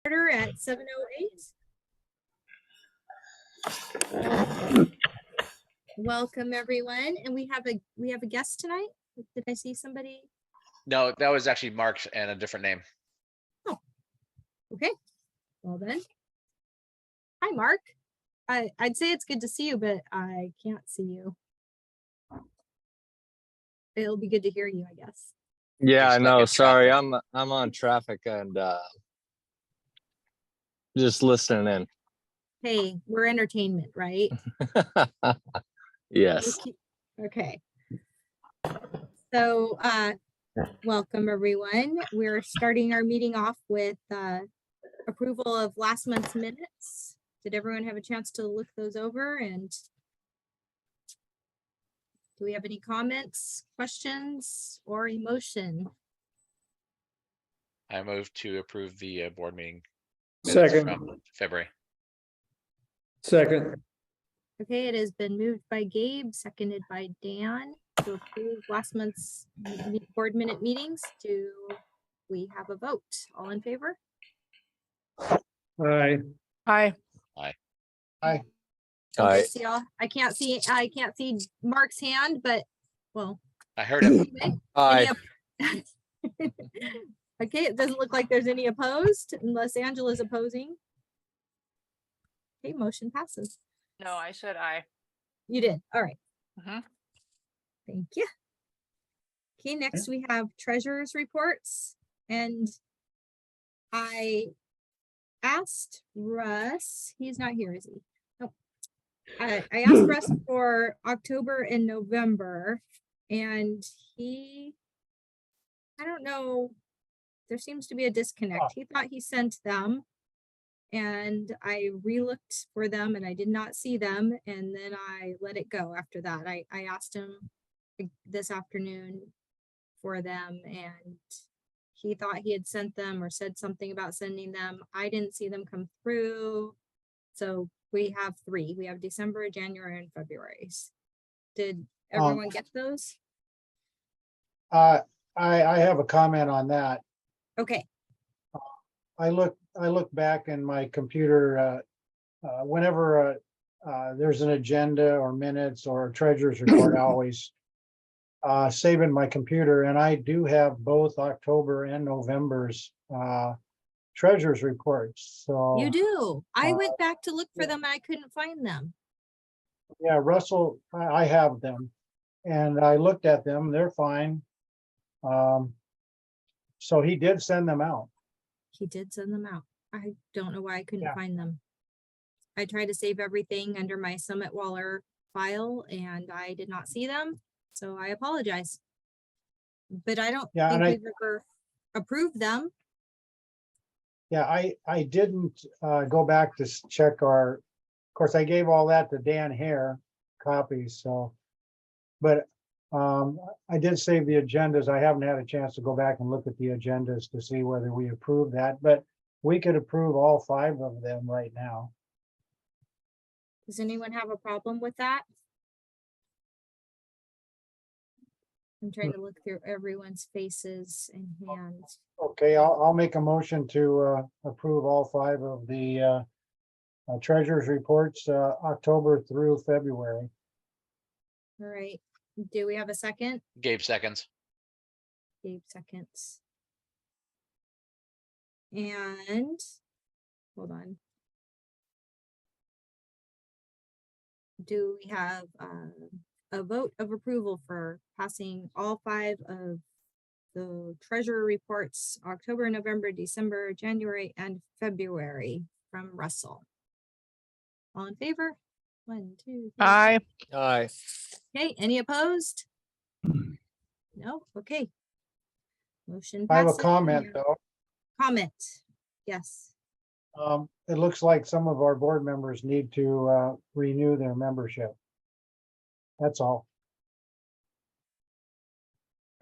At 7:08. Welcome everyone, and we have a guest tonight. Did I see somebody? No, that was actually Mark and a different name. Oh, okay. Well then, hi Mark. I'd say it's good to see you, but I can't see you. It'll be good to hear you, I guess. Yeah, I know. Sorry, traffic. I'm on traffic and just listening in. Hey, we're entertainment, right? Yes. Okay. So welcome everyone. We're starting our meeting off with approval of last month's minutes. Did everyone have a chance to look those over, and do we have any comments, questions, or emotion? I move to approve the board meeting minutes Second. from February. Second. Okay, it has been moved by Gabe, seconded by Dan to approve last month's board minute meetings. Do we have a vote? All in favor? Aye. Aye. Aye. Aye. Okay, see y'all. I can't see Mark's hand, but well. I heard him. Anyway, Aye. okay, it doesn't look like there's any opposed unless Angela's opposing. Okay, motion passes. No, I said aye. You did. All right. Mhm. Thank you. Okay, next we have treasurer's reports, and I asked Russ, he's not here, is he? Nope. I asked Russ for October and November, and I don't know, there seems to be a disconnect. He thought he sent them, and I re-looked for them and I did not see them, and then I let it go after that. I asked him this afternoon for them, and he thought he had sent them or said something about sending them. I didn't see them come through. So we have 3. We have December, January, and February's. Did everyone get those? I have a comment on that. Okay. I look back in my computer, whenever there's an agenda or minutes or a treasurer's report, I always save in my computer, and I do have both October and November's treasurer's reports. So You do. I went back to look for them. I couldn't find them. yeah, Russell, I have them, and I looked at them. They're fine. So he did send them out. He did send them out. I don't know why I couldn't Yeah. find them. I tried to save everything under my Summit Waller file, and I did not see them. So I apologize. But I don't Yeah, think and we've ever approved them. Yeah, I didn't go back to check of course, I gave all that to Dan Hare copies, so. But I did save the agendas. I haven't had a chance to go back and look at the agendas to see whether we approved that, but we could approve all 5 of them right now. Does anyone have a problem with that? I'm trying to look through everyone's faces and hands. Okay, I'll make a motion to approve all 5 of the treasurer's reports, October through February. All right. Do we have a second? Gabe seconds. Gabe seconds. And hold on. Do we have a vote of approval for passing all 5 of the treasurer reports, October, November, December, January, and February from Russell? All in favor? 1, 2, 3. Aye. Aye. Okay, any opposed? No, okay. Motion I have a passes. comment though. Comment, yes. It looks like some of our board members need to renew their membership. That's all.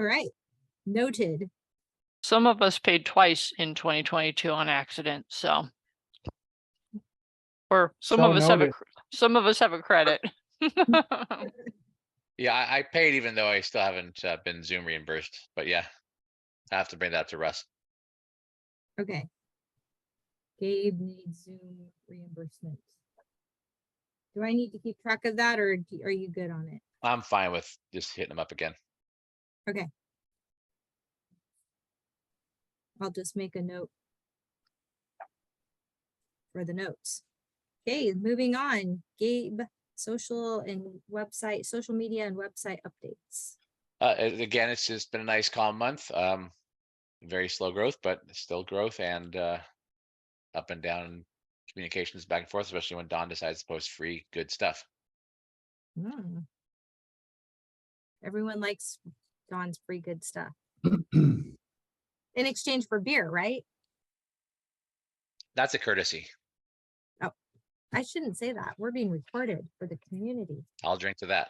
All right, noted. Some of us paid twice in 2022 on accident, so. Or some So of us have a credit. Yeah, I paid even though I still haven't been Zoom reimbursed. But yeah, I have to bring that to Russ. Okay. Gabe needs Zoom reimbursement. Do I need to keep track of that or are you good on it? I'm fine with just hitting them up again. I'll just make a note for the notes. Okay, moving on. Gabe, social media and website updates. Again, it's just been a nice calm month. Very slow growth, but still growth and up and down communications back and forth, especially when Don decides to post free good stuff. Hmm. Everyone likes Dawn's free good stuff. In exchange for beer, right? That's a courtesy. I shouldn't say that. We're being recorded for the community. I'll drink to that.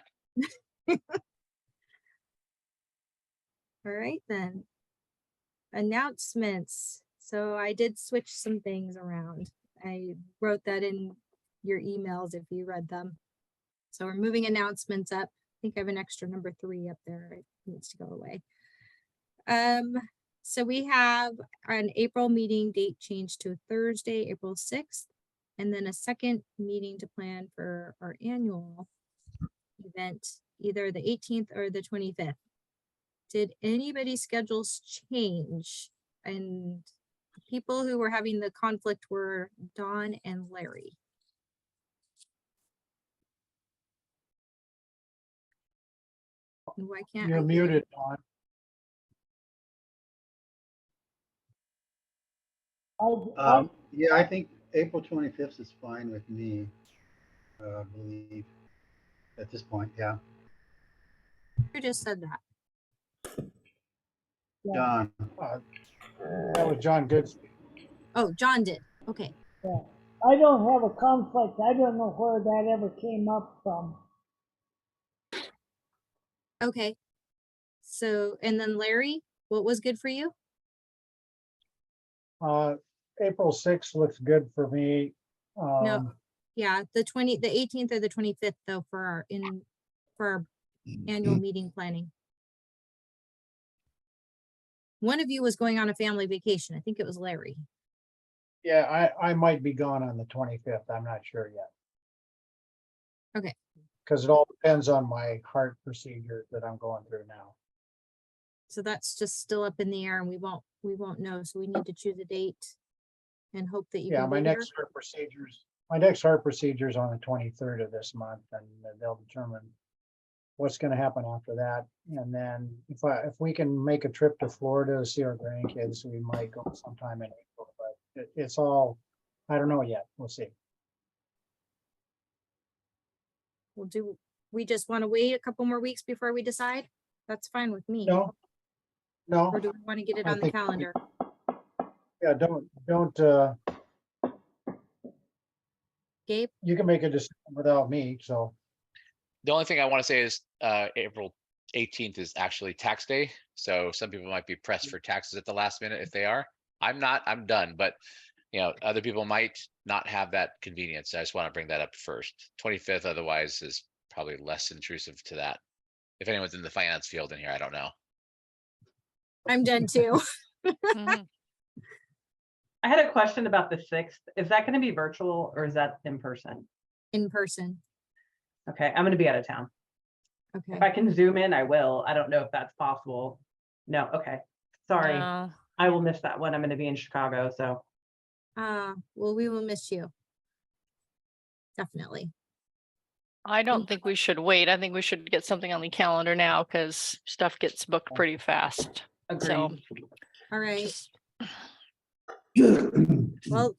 All right, then. Announcements. So I did switch some things around. I wrote that in your emails if you read them. So we're moving announcements up. I think I have an extra number 3 up there. It needs to go away. So we have an April meeting date changed to Thursday, April 6th, and then a second meeting to plan for our annual event, either the 18th or the 25th. Did anybody's schedules change? And the people who were having the conflict were Dawn and Larry. And why can't I You're hear? muted, Dawn. Yeah, I think April 25th is fine with me. I believe at this point, yeah. Who just said that? Don, That was John Goodspeed. Oh, John did. Okay. Yeah. I don't have a conflict. I don't know where that ever came up from. Okay. So, and then Larry, what was good for you? April 6th looks good for me. No. Yeah, the 18th or the 25th though for our annual meeting planning. One of you was going on a family vacation. I think it was Larry. Yeah, I might be gone on the 25th. I'm not sure yet. Okay. Because it all depends on my heart procedure that I'm going through now. So that's just still up in the air and we won't know. So we need to choose a date and hope that you Yeah, can my be there. next heart procedure is on the 23rd of this month, and they'll determine what's going to happen after that. And then if we can make a trip to Florida to see our grandkids, we might go sometime in April, but it's all, I don't know yet. We'll see. We just want to wait a couple more weeks before we decide? That's fine with me. No. Or do we want to get it I on the think- calendar? Yeah, don't, Gabe? you can make a decision without me, so. The only thing I want to say is April 18th is actually tax day. So some people might be pressed for taxes at the last minute if they are. I'm not, I'm done, but other people might not have that convenience. I just want to bring that up first. 25th otherwise is probably less intrusive to that. If anyone's in the finance field in here, I don't know. I'm done too. Mhm. I had a question about the 6th. Is that going to be virtual or is that in person? In person. Okay, I'm going to be out of town. Okay. If I can zoom in, I will. I don't know if that's possible. No, okay. Sorry, No. I will miss that one. I'm going to be in Chicago, so. Well, we will miss you. Definitely. I don't think we should wait. I think we should get something on the calendar now because stuff gets booked pretty fast. So Agreed. All right. just- Well,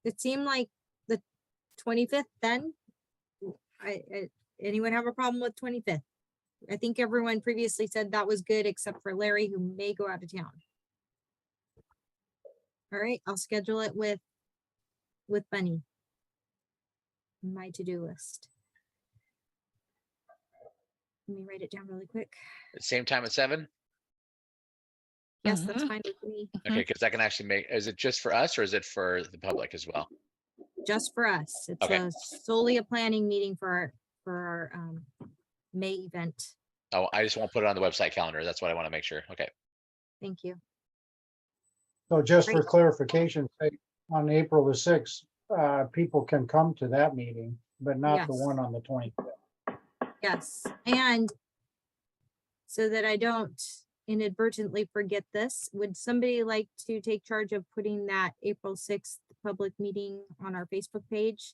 it seemed like the 25th then. Anyone have a problem with 25th? I think everyone previously said that was good except for Larry who may go out of town. All right, I'll schedule it with Bunny. My to-do list. Let me write it down really quick. Same time at 7? Yes, that's Mhm. fine with me. Okay, because I can actually make, is it just for us or is it for the public as well? Just for us. It's Okay. solely a planning meeting for our May event. Oh, I just won't put it on the website calendar. That's what I want to make sure. Okay. Thank you. So just for Great. clarification, on April the 6th, people can come to that meeting, but not the Yes. one on the 25th. Yes, and so that I don't inadvertently forget this, would somebody like to take charge of putting that April 6th public meeting on our Facebook page?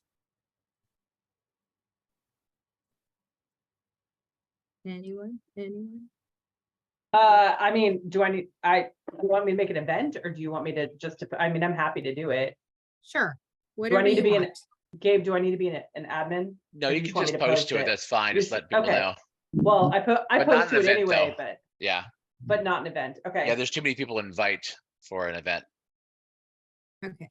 Anyone? Anyone? I mean, do you want me to make an event or do you want me to I mean, I'm happy to do it. Sure. Do I Whatever need to you be want. Gabe, do I need to be an admin? No, Or do you you can want me just to post post to it. it? That's fine. Just Just- let people okay. know. Well, I But not post an to it event, anyway, though. but Yeah. not an event. Yeah, Okay. there's too many people to invite for an event. Okay.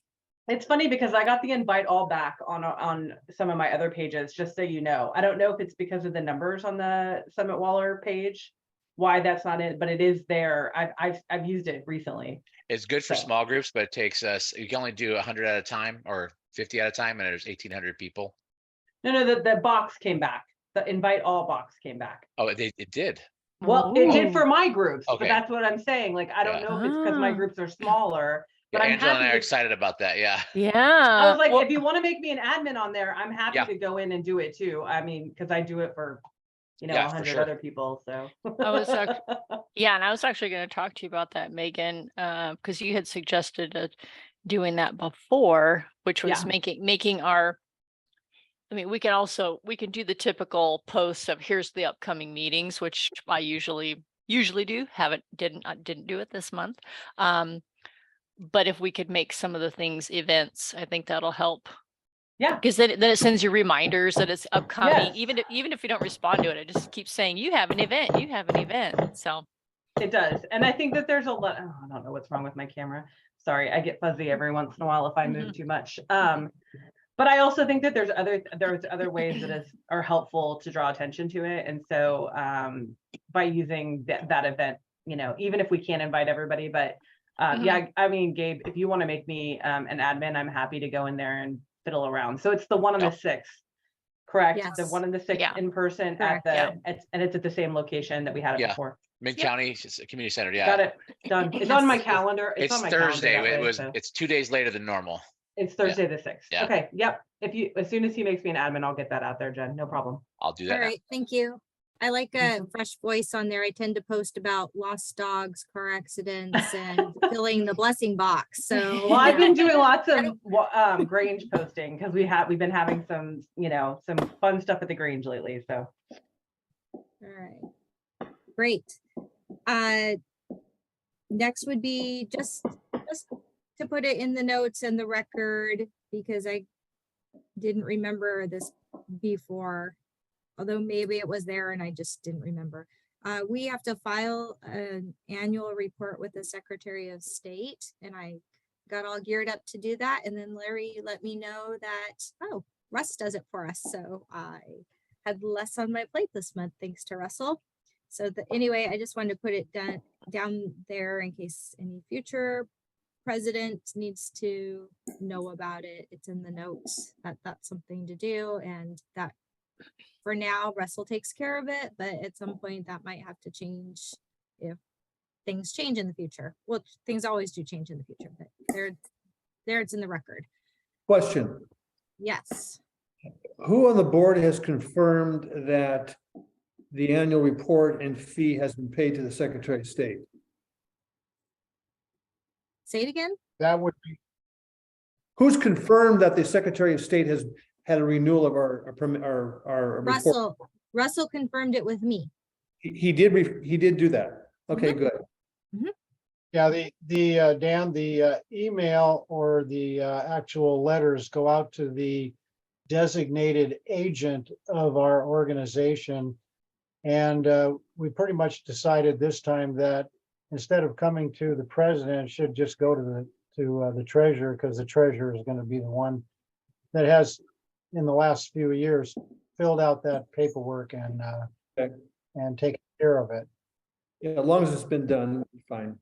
It's funny because I got the invite all back on some of my other pages, just so you know. I don't know if it's because of the numbers on the Summit Waller page, why that's not it, but it is there. I've used it recently. It's good for So- small groups, but it takes us, you can only do 100 at a time or 50 at a time, and there's 1,800 people. No, the box came back. The invite all box came back. Oh, it did. Well, it did Ooh. for my groups, but Okay. that's what I'm saying. Like, I don't Yeah. know if it's because my Ah. groups are smaller, but Yeah, I'm Angela and I happy are to. excited about that. Yeah. Yeah. I was like, well, if you want to make me an admin on there, I'm happy Yeah. to go in and do it too. I mean, because I do it for, Yeah, for 100 sure. other people. So. I was yeah, and I was actually going to talk to you about that, Megan, because you had suggested doing that before, which was Yeah. making our. I mean, we can do the typical posts of here's the upcoming meetings, which I usually do. Didn't do it this month. But if we could make some of the things events, I think that'll help. Yeah. Because then it sends you reminders that it's upcoming, Yes. even if you don't respond to it, it just keeps saying you have an event, you have an event. So It does. And I think that there's a lot, I don't know what's wrong with my camera. Sorry, I get fuzzy every once in a while if I move too much. But I also think that there's other ways that are helpful to draw attention to it. And so by using that event, even if we can't invite everybody, but yeah, I mean, Gabe, if you want to make me an admin, I'm happy to go in there and fiddle around. So it's the one on the 6th, correct? The Yes. one on the 6th Yeah. in person Correct, and it's at the same location that we had it Yeah. before. Mid-County Community Center. Yeah. Got it. Done. It's on my Yes. calendar. It's on my Thursday. calendar that way, It was. so. It's 2 days later than normal. It's Thursday the 6th. Yeah. Okay. Yep. As soon as he makes me an admin, I'll get that out there, Jen. No problem. I'll do All that. Now. right, thank you. I like a fresh voice on there. I tend to post about lost dogs, car accidents, and filling the blessing box. So Well, I've been doing lots I of Grange posting because we've been having some fun stuff at the Grange lately. So all right, great. Next would be just to put it in the notes and the record, because I didn't remember this before, although maybe it was there and I just didn't remember. We have to file an annual report with the Secretary of State, and I got all geared up to do that. And then Larry let me know that, oh, Russ does it for us. So I had less on my plate this month, thanks to Russell. So anyway, I just wanted to put it down there in case any future president needs to know about it. It's in the notes that that's something to do, and that for now Russell takes care of it, but at some point that might have to change if things change in the future. Well, things always do change in the future, but there it's in the record. Question, Yes. who on the board has confirmed that the annual report and fee has been paid to the Secretary of State? Say it again. That would be, Who's confirmed that the Secretary of State has had a renewal of our report? Russell confirmed it with me. He did do that. Okay, good. yeah, Dan, the email or the actual letters go out to the designated agent of our organization. And we pretty much decided this time that instead of coming to the president, it should just go to the treasurer, because the treasurer is going to be the one that has, in the last few years, filled out that paperwork and taken care of it. Yeah, as long as it's been done, fine.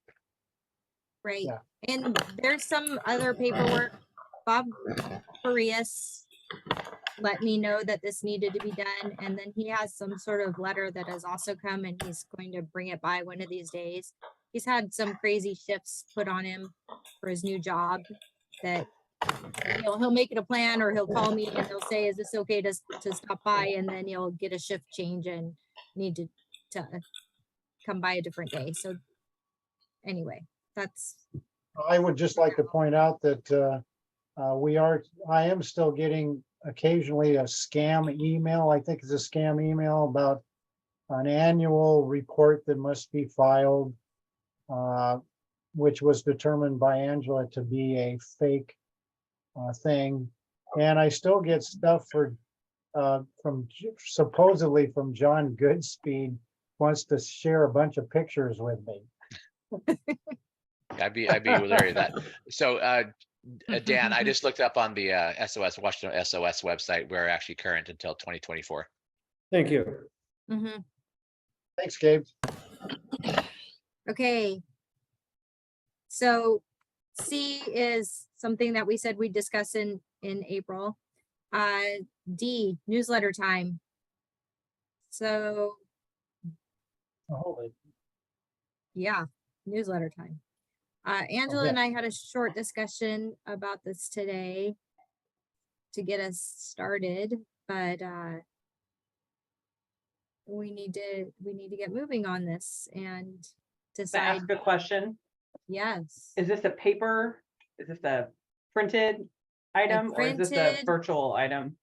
Right. Yeah. And there's some other paperwork. Bob Farias let me know that this needed to be done. And then he has some sort of letter that has also come, and he's going to bring it by one of these days. He's had some crazy shifts put on him for his new job that he'll make it a plan, or he'll call me and he'll say, is this okay to stop by? And then you'll get a shift change and need to come by a different day. So anyway, that's, I would just like to point out that I am still getting occasionally a scam email. I think it's a scam email about an annual report that must be filed, which was determined by Angela to be a fake thing. And I still get stuff supposedly from John Goodspeed, wants to share a bunch of pictures with me. I'd be wary of that. So Dan, I just looked up on the Washington SOS website. We're actually current until 2024. Thank you. mhm. Thanks, Gabe. Okay. So C is something that we said we'd discuss in April. D, newsletter time. So Holy, yeah, newsletter time. Angela and I had a short discussion about this today to get us started, but we need to get moving on this and To decide. ask a question, Yes. is this a paper? Is this a printed item or is this a printed- virtual item?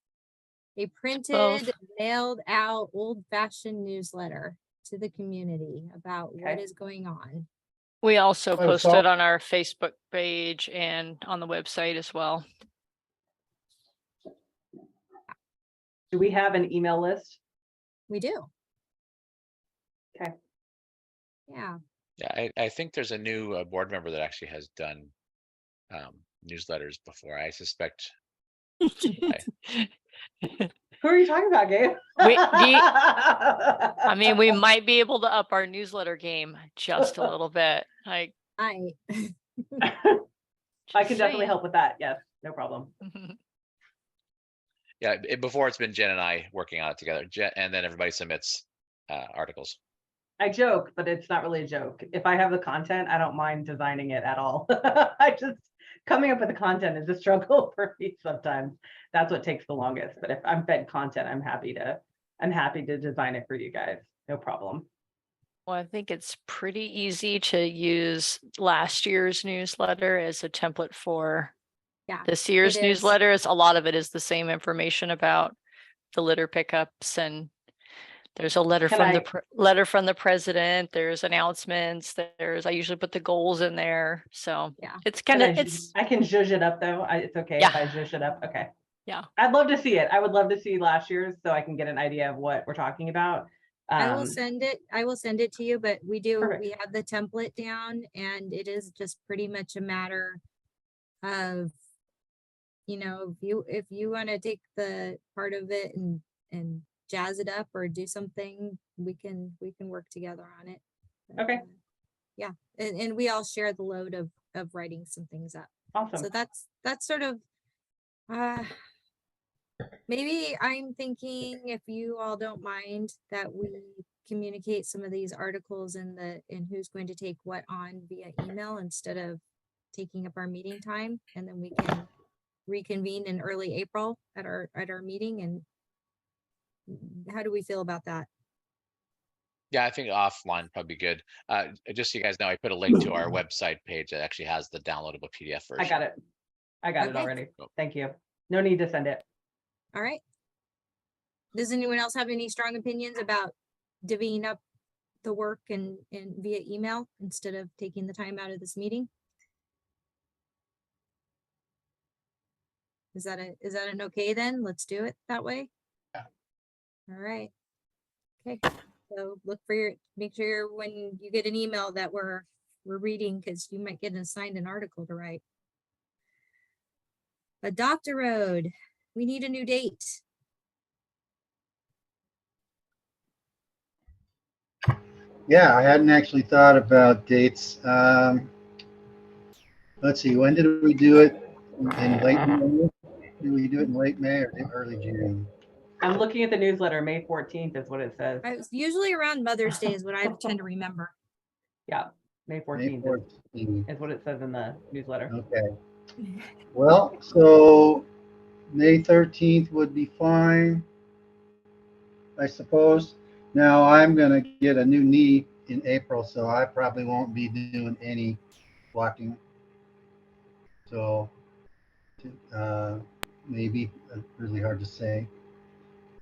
A printed, mailed out, old fashioned newsletter to the community about what Okay. is going on. We also Oh, posted so- on our Facebook page and on the website as well. Do we have an email list? We do. Okay. Yeah. Yeah, I think there's a new board member that actually has done newsletters before. I suspect. Who are you talking about, Gabe? I mean, we might be able to up our newsletter game just a little bit. Like, I I can definitely saying. help with that. Yes, no problem. Yeah, before it's been Jen and I working on it together. And then everybody submits articles. I joke, but it's not really a joke. If I have the content, I don't mind designing it at all. Coming up with the content is a struggle for me sometimes. That's what takes the longest. But if I'm fed content, I'm happy to design it for you guys. No problem. Well, I think it's pretty easy to use last year's newsletter as a template for Yeah, this year's it is. newsletters. A lot of it is the same information about the litter pickups, and there's a letter Can from I- the letter from the president. There's announcements. I usually put the goals in there. So Yeah. it's Can kind of, it's, I can zhuzh it up though. It's okay Yeah. if I zhuzh it up. Okay. Yeah. I'd love to see it. I would love to see last year's so I can get an idea of what we're talking about. I will send it to you, but we Perfect. have the template down, and it is just pretty much a matter of, if you want to take the part of it and jazz it up or do something, we can work together on it. But, Okay. yeah, and we all share the load of writing some things up. Awesome. So that's sort of, maybe I'm thinking, if you all don't mind, that we communicate some of these articles in who's going to take what on via email instead of taking up our meeting time, and then we can reconvene in early April at our meeting. And how do we feel about that? Yeah, I think offline probably be good. Just so you guys know, I put a link to our website page that actually has the downloadable PDF version. I got it. I got it Okay. already. Cool. Thank you. No need to send it. All right. Does anyone else have any strong opinions about divvying up the work and via email instead of taking the time out of this meeting? Is that an okay then? Let's do it that way. Yeah. All right. Okay. So make sure when you get an email that we're reading, because you might get assigned an article to write. Adopt a Road. We need a new date. Yeah, I hadn't actually thought about dates. Let's see, when did we do it? In late May? Did we do it in late May or early June? I'm looking at the newsletter. May 14th is what it says. It's usually around Mother's Day is what I tend to remember. Yeah, May May 14th 14th. is what it says in the newsletter. Okay. Well, so May 13th would be fine, I suppose. Now I'm gonna get a new knee in April, so I probably won't be doing any walking. So, maybe really hard to say.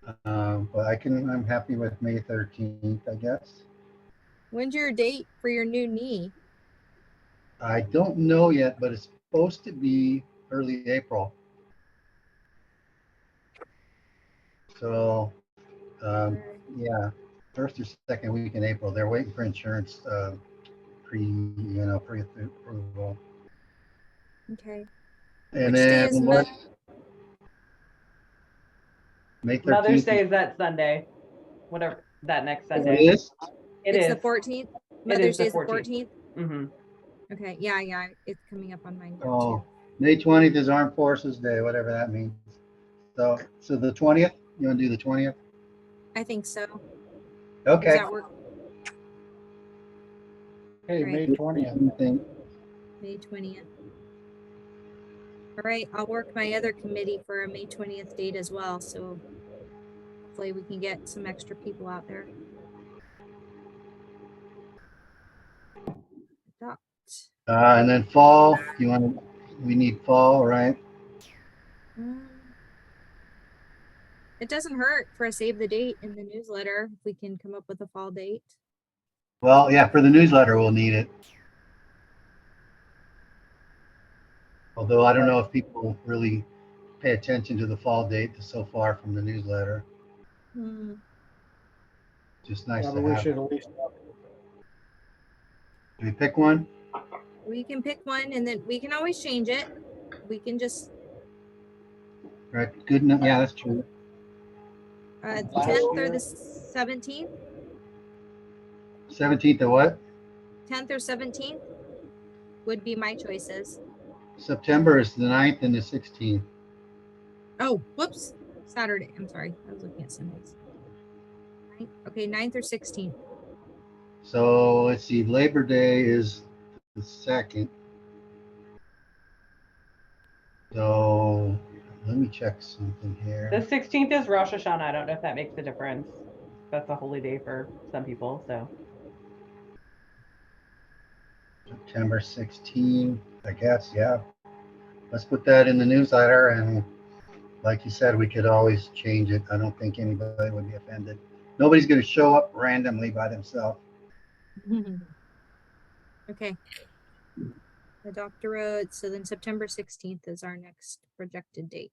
But I'm happy with May 13th, I guess. When's your date for your new knee? I don't know yet, but it's supposed to be early April. So, yeah, first or second week in April. They're waiting for insurance pre-approval. Okay. And Which day then is what? May 13th. Mother's Day is that Sunday, whatever, that next It Sunday. is? It It's is. the 14th. It Mother's is the Day is the 14th. 14th. Mhm. Okay, yeah, it's coming up on mine here Oh, too. May 20th is Armed Forces Day, whatever that means. So the 20th, you want to do the 20th? I think so. Okay. Does that work? Hey, Right. May 20th. May 20th. All right, I'll work my other committee for a May 20th date as well, so hopefully we can get some extra people out there. Adopt. And then fall, we need fall, right? It doesn't hurt for a save the date in the newsletter if we can come up with a fall date. Well, yeah, for the newsletter, we'll need it. Although I don't know if people really pay attention to the fall date that's so far from the newsletter. Just nice Yeah, to but we have. should at least. Do we pick one? We can pick one and then we can always change it. We can just Right, good enough. Yeah, that's true. 10th or the 17th. 17th of what? 10th or 17th would be my choices. September is the 9th and the 16th. Oh, whoops. Saturday. I'm sorry. I was looking at Sundays. Okay, 9th or 16th. So let's see, Labor Day is the 2nd. So let me check something here. The 16th is Rosh Hashanah. I don't know if that makes a difference. That's a holy day for some people, so. September 16th, I guess, yeah. Let's put that in the newsletter, and like you said, we could always change it. I don't think anybody would be offended. Nobody's going to show up randomly by themselves. Okay. Adopt a road. So then September 16th is our next projected date.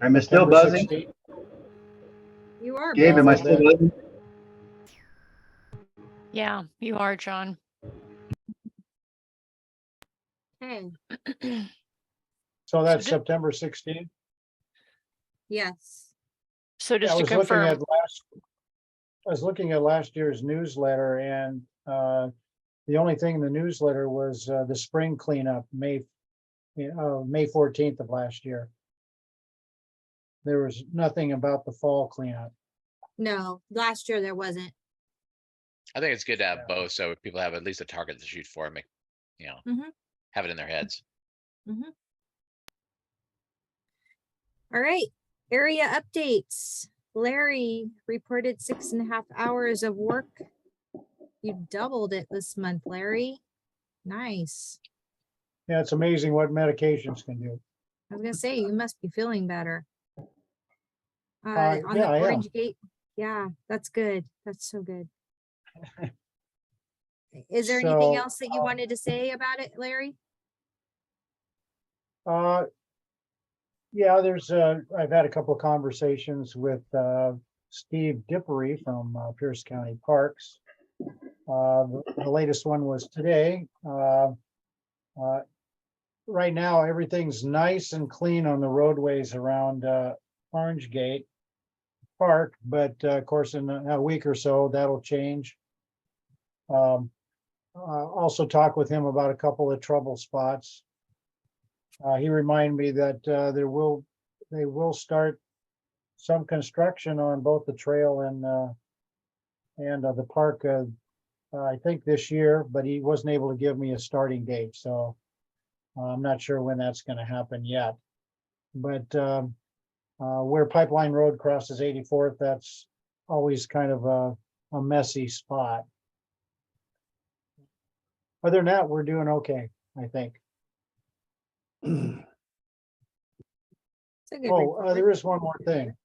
Am I still September buzzing? 16th. You are. Gabe, am I buzzing. still buzzing? Yeah, you are, John. Okay. So that's So September 16th. Yes. So Yeah, just I to was looking confirm, at last year's newsletter, and the only thing in the newsletter was the spring cleanup, May 14th of last year. There was nothing about the fall cleanup. No, last year there wasn't. I think it's good to have Yeah. both, so people have at least a target to shoot for and make, have it in their heads. All right. Area updates. Larry reported 6.5 hours of work. You doubled it this month, Larry. Nice. Yeah, it's amazing what medications can do. I was gonna say, you must be feeling better. On Yeah, the I am. Orange Gate. Yeah, that's good. That's so good. Is there anything So, else that you wanted to say about it, Larry? Yeah, I've had a couple of conversations with Steve Dippery from Pierce County Parks. The latest one was today. Right now, everything's nice and clean on the roadways around Orange Gate Park, but of course, in a week or so, that'll change. Also talk with him about a couple of trouble spots. He reminded me that they will start some construction on both the trail and the park I think this year, but he wasn't able to give me a starting date, so I'm not sure when that's gonna happen yet. But where Pipeline Road crosses 84th, that's always kind of a messy spot. Other than that, we're doing okay, I think. It's a good Oh, report. there is one more thing.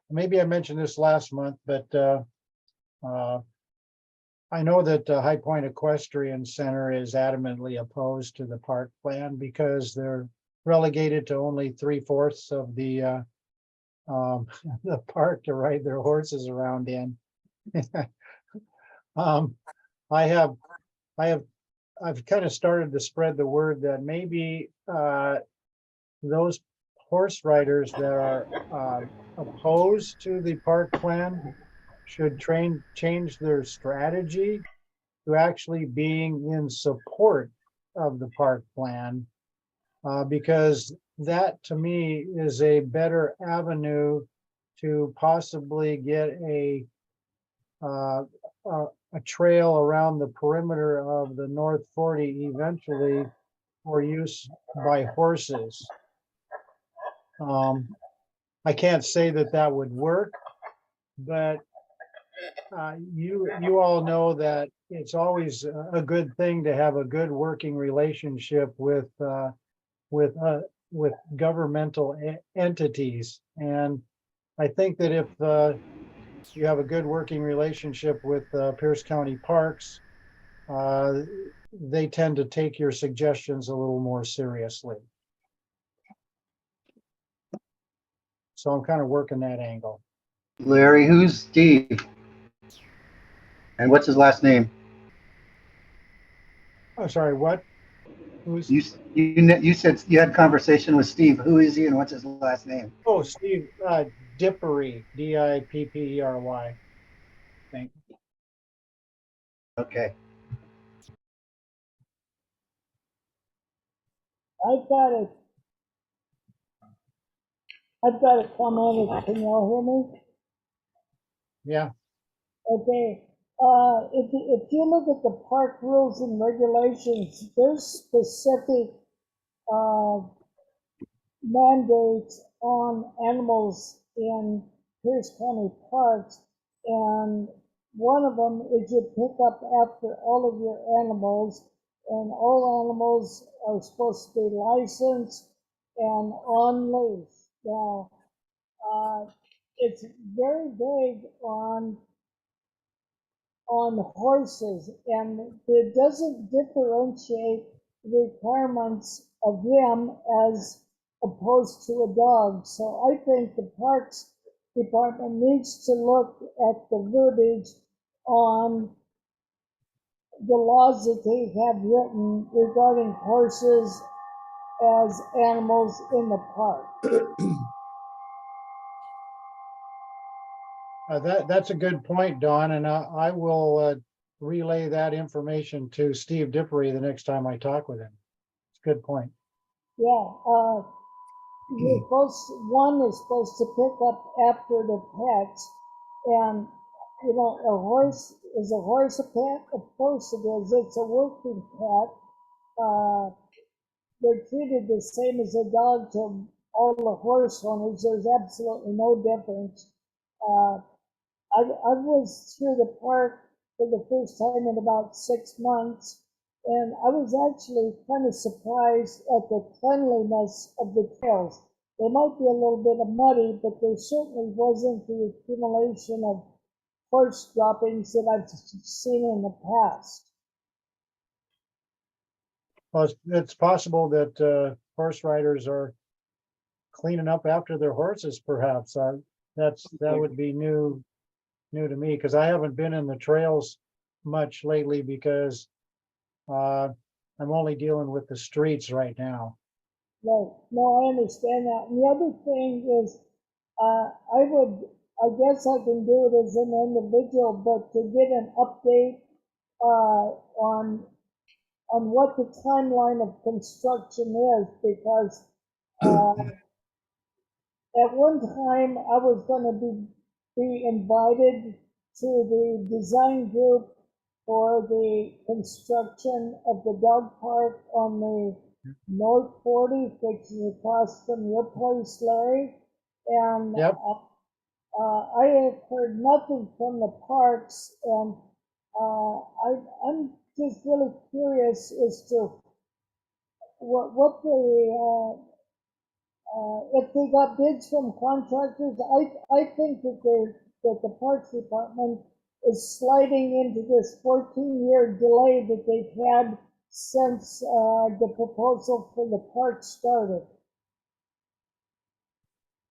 Maybe I mentioned this last month, but I know that High Point Equestrian Center is adamantly opposed to the park plan because they're relegated to only 3/4 of the the park to ride their horses around in. I've kind of started to spread the word that maybe those horse riders that are opposed to the park plan should change their strategy to actually being in support of the park plan. Because that to me is a better avenue to possibly get a trail around the perimeter of the North 40 eventually for use by horses. I can't say that that would work, but you all know that it's always a good thing to have a good working relationship with governmental entities. And I think that if you have a good working relationship with Pierce County Parks, they tend to take your suggestions a little more seriously. So I'm kind of working that angle. Larry, who's Steve? And what's his last name? I'm sorry, what? Who's? You said you had conversation with Steve. Who is he and what's his last name? Oh, Steve Dippery, Dippery. Thank you. Okay. I've got a comment. Can you all hear me? Yeah. Okay. If you look at the park rules and regulations, there's specific mandates on animals in Pierce County parks, and one of them is you pick up after all of your animals, and all animals are supposed to be licensed and on leash. Now, it's very vague on horses, and it doesn't differentiate the requirements of them as opposed to a dog. So I think the Parks Department needs to look at the verbiage on the laws that they have written regarding horses as animals in the park. That's a good point, Don, and I will relay that information to Steve Dippery the next time I talk with him. It's a good point. Yeah, one is supposed to pick up after the pets, and you know, a horse is a horse a pet? Of course it is. It's a working pet. They're treated the same as a dog to all the horse owners. There's absolutely no difference. I was through the park for the first time in about 6 months, and I was actually kind of surprised at the cleanliness of the trails. They might be a little bit muddy, but there certainly wasn't the accumulation of horse droppings that I've seen in the past. Well, it's possible that horse riders are cleaning up after their horses, perhaps. That would be new to me, because I haven't been in the trails much lately because I'm only dealing with the streets right now. Right. No, I understand that. And the other thing is, I guess I can do it as an individual, but to get an update on what the timeline of construction is, because at one time I was going to be invited to the design group for the construction of the dog park on the North 40, which is across from your place, Larry. And Yep. I have heard nothing from the parks, and I'm just really curious as to what the if they got bids from contractors. I think that the Parks Department is sliding into this 14-year delay that they've had since the proposal for the park started.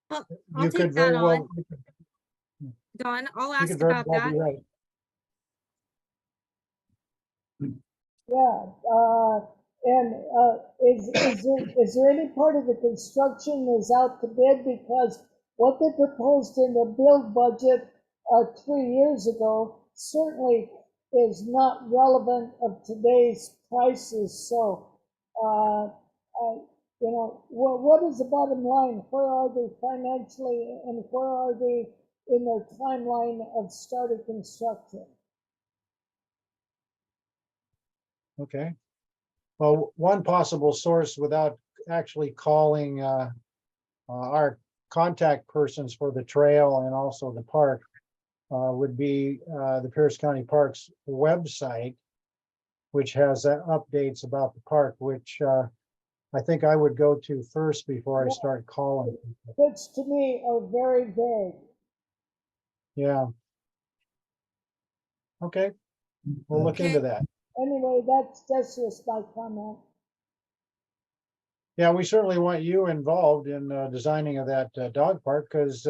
I'll You take could that very well, on. Dawn, I'll you ask could very about well that. be right. Yeah, and is there any part of the construction is out to bid? Because what they proposed in the build budget 3 years ago certainly is not relevant of today's prices. So, what is the bottom line? Where are they financially, and where are they in their timeline of starting construction? Okay. Well, one possible source without actually calling our contact persons for the trail and also the park would be the Pierce County Parks website, which has updates about the park, which I think I would go to first before I start calling people. Which to me are very vague. Yeah. Okay, we'll look into that. Anyway, that's just my comment. Yeah, we certainly want you involved in designing of that dog park, because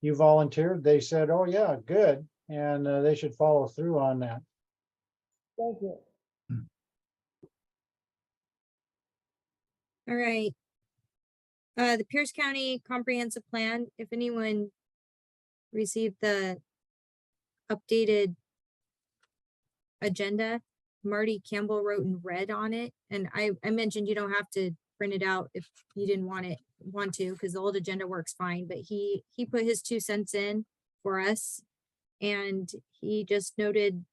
you volunteered. They said, oh yeah, good. And they should follow through on that. Thank you. All right. The Pierce County Comprehensive Plan, if anyone received the updated agenda, Marty Campbell wrote in red on it. And I mentioned you don't have to print it out if you didn't want to, because the old agenda works fine, but he put his 2 cents in for us. And he just noted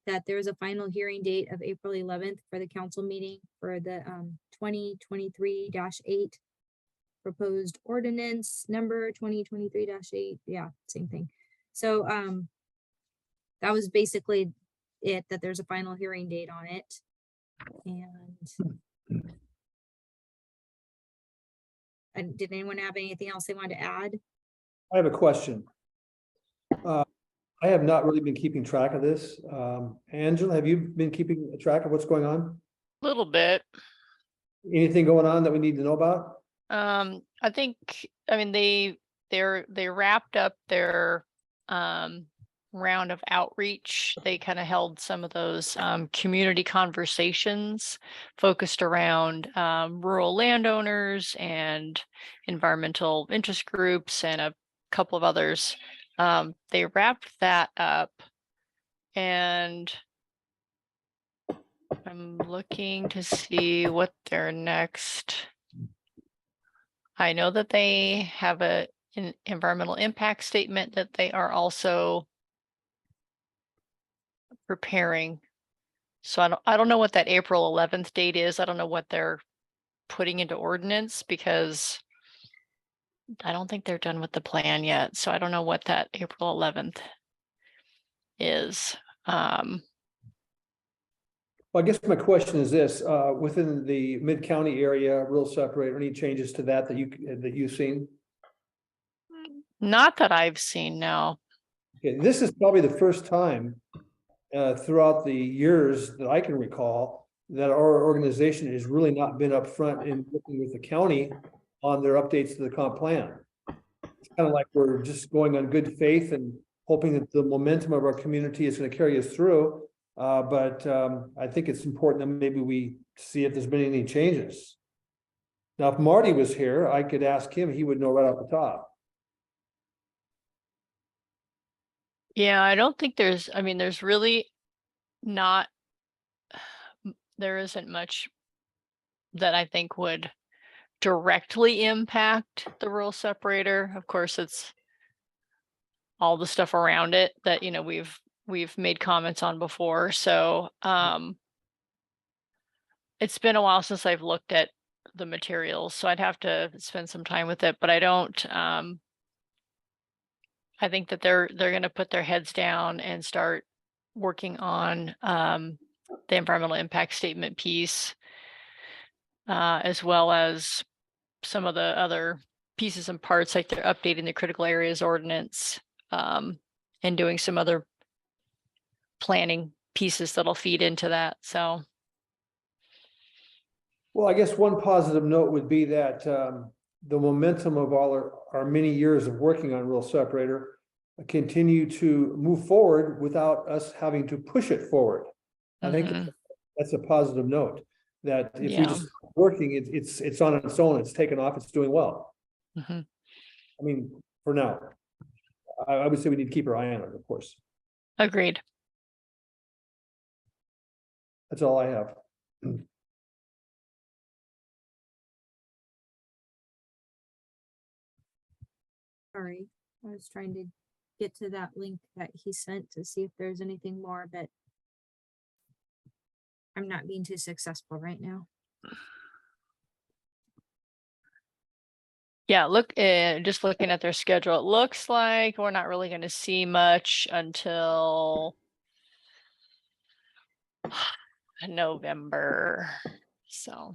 that there was a final hearing date of April 11th for the council meeting for the 2023-8 proposed ordinance number 2023-8. Yeah, same thing. So that was basically it, that there's a final hearing date on it. And did anyone have anything else they wanted to add? I have a question. I have not really been keeping track of this. Angela, have you been keeping track of what's going on? A little bit. Anything going on that we need to know about? I think, I mean, they wrapped up their round of outreach. They kind of held some of those community conversations focused around rural landowners and environmental interest groups and a couple of others. They wrapped that up, and I'm looking to see what their next. I know that they have an environmental impact statement that they are also preparing. So I don't know what that April 11th date is. I don't know what they're putting into ordinance, because I don't think they're done with the plan yet. So I don't know what that April 11th is. Well, I guess my question is this: within the mid-county area, rural separator, any changes to that you've seen? Not that I've seen, no. Okay, this is probably the first time throughout the years that I can recall that our organization has really not been upfront in working with the county on their updates to the comp plan. It's kind of like we're just going on good faith and hoping that the momentum of our community is going to carry us through. But I think it's important that maybe we see if there's been any changes. Now, if Marty was here, I could ask him, he would know right off the top. Yeah, I don't think there's really not, there isn't much that I think would directly impact the rural separator. Of course, it's all the stuff around it that, we've we've made comments on before. So it's been a while since I've looked at the materials, so I'd have to spend some time with it, but I don't I think that they're going to put their heads down and start working on the environmental impact statement piece, as well as some of the other pieces and parts, like they're updating the critical areas ordinance, and doing some other planning pieces that'll feed into that. So Well, I guess one positive note would be that the momentum of all our many years of working on rural separator continue to move forward without us having to push it forward. I think that's a positive note, that if we just start working, it's on its own, it's taken off, it's doing well. I mean, for now, I would say we need to keep our eye on it, of course. Agreed. That's all I have. Sorry, I was trying to get to that link that he sent to see if there's anything more, but I'm not being too successful right now. Yeah, look, just looking at their schedule, it looks like we're not really going to see much until November. So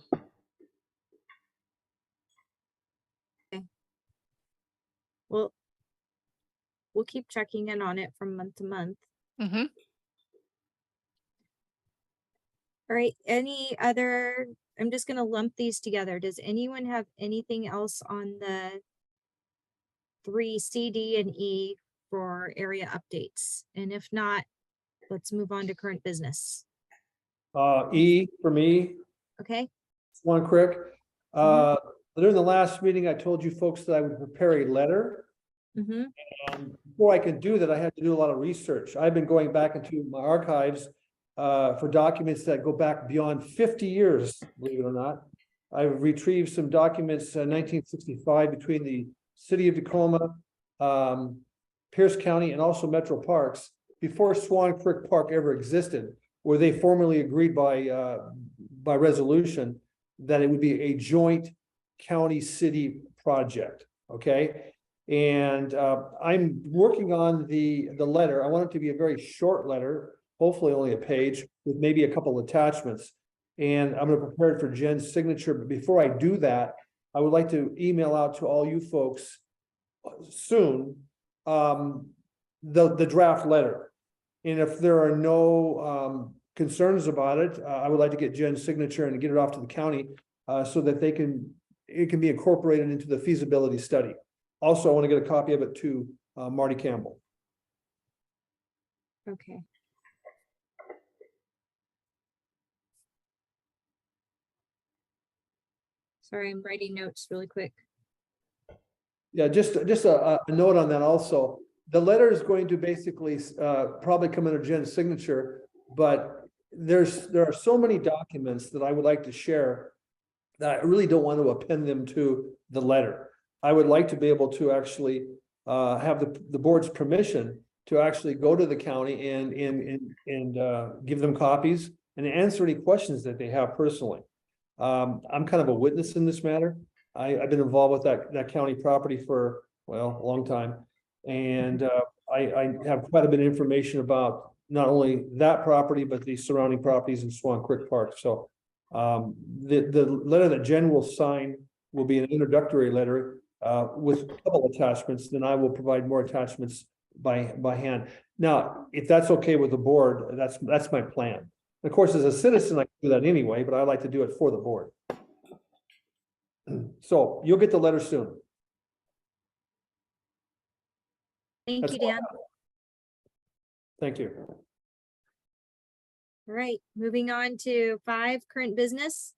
Well, we'll keep checking in on it from month to month. mhm. All right, any other, I'm just gonna lump these together. Does anyone have anything else on the 3 C, D, and E for area updates? And if not, let's move on to current business. E for me, Okay, Swan Creek. During the last meeting, I told you folks that I would prepare a letter. mm-hmm. And before I could do that, I had to do a lot of research. I've been going back into my archives for documents that go back beyond 50 years, believe it or not. I've retrieved some documents, 1965, between the city of Tacoma, Pierce County, and also Metro Parks, before Swan Creek Park ever existed, where they formally agreed by resolution that it would be a joint county-city project, okay? And I'm working on the letter. I want it to be a very short letter, hopefully only a page, with maybe a couple attachments. And I'm going to prepare it for Jen's signature. But before I do that, I would like to email out to all you folks soon the draft letter. And if there are no concerns about it, I would like to get Jen's signature and get it off to the county so that it can be incorporated into the feasibility study. Also, I want to get a copy of it to Marty Campbell. Okay. Sorry, I'm writing notes really quick. Yeah, just a note on that also. The letter is going to basically probably come under Jen's signature, but there are so many documents that I would like to share that I really don't want to append them to the letter. I would like to be able to actually have the board's permission to actually go to the county and give them copies and answer any questions that they have personally. I'm kind of a witness in this matter. I've been involved with that county property for, well, a long time. And I have quite a bit of information about not only that property, but the surrounding properties in Swan Creek Park. So the letter that Jen will sign will be an introductory letter with a couple attachments. Then I will provide more attachments by hand. Now, if that's okay with the board, that's my plan. Of course, as a citizen, I can do that anyway, but I like to do it for the board. So you'll get the letter soon. Thank That's you, all I Dan. have. Thank you. All right, moving on to 5, current business.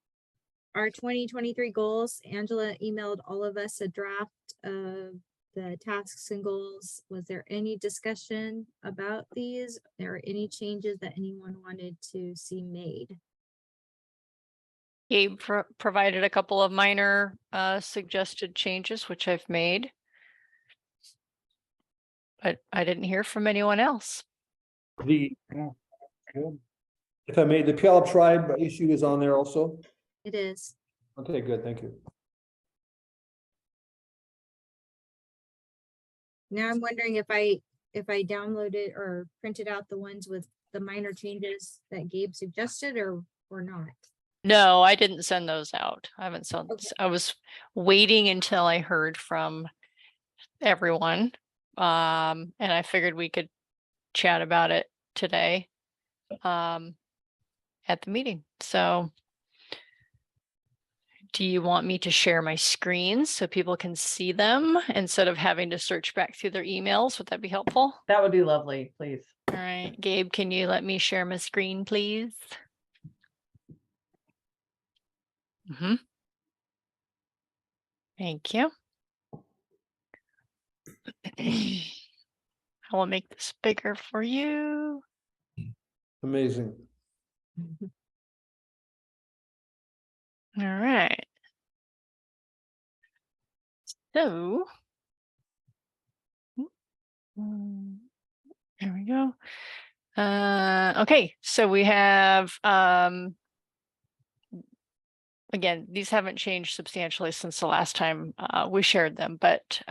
Our 2023 goals. Angela emailed all of us a draft of the tasks and goals. Was there any discussion about these? Or any changes that anyone wanted to see made? Gabe provided a couple of minor suggested changes, which I've made. But I didn't hear from anyone else. The, Good. if I may, the Puyallup tribe issue is on there also. It is. Okay, good, thank you. Now I'm wondering if I downloaded or printed out the ones with the minor changes that Gabe suggested or not. No, I didn't send those out. I haven't sent, Okay. I was waiting until I heard from everyone. And I figured we could chat about it today. At the meeting. So do you want me to share my screens so people can see them instead of having to search back through their emails? Would that be helpful? That would be lovely, please. All right, Gabe, can you let me share my screen, please? Thank you. I will make this bigger for you. Amazing. All right. So, there we go. Okay, so we have, again, these haven't changed substantially since the last time we shared them, but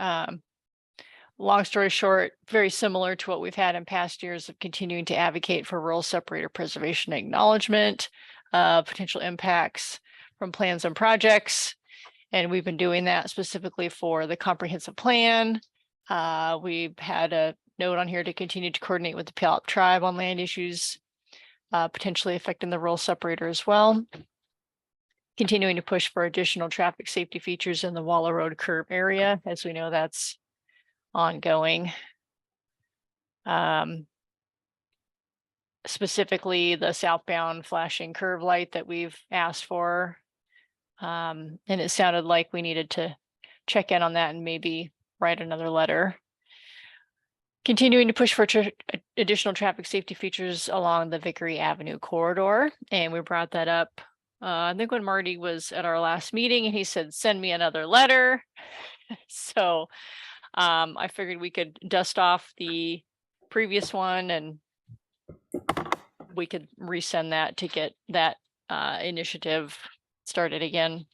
long story short, very similar to what we've had in past years of continuing to advocate for rural separator preservation and acknowledgement, potential impacts from plans and projects. And we've been doing that specifically for the comprehensive plan. We've had a note on here to continue to coordinate with the Puyallup tribe on land issues, potentially affecting the rural separator as well. Continuing to push for additional traffic safety features in the Waller Road curve area, as we know that's ongoing. Specifically the southbound flashing curve light that we've asked for. And it sounded like we needed to check in on that and maybe write another letter. Continuing to push for additional traffic safety features along the Vickery Avenue corridor. And we brought that up, I think when Marty was at our last meeting and he said, send me another letter. So I figured we could dust off the previous one and we could resend that to get that initiative started again.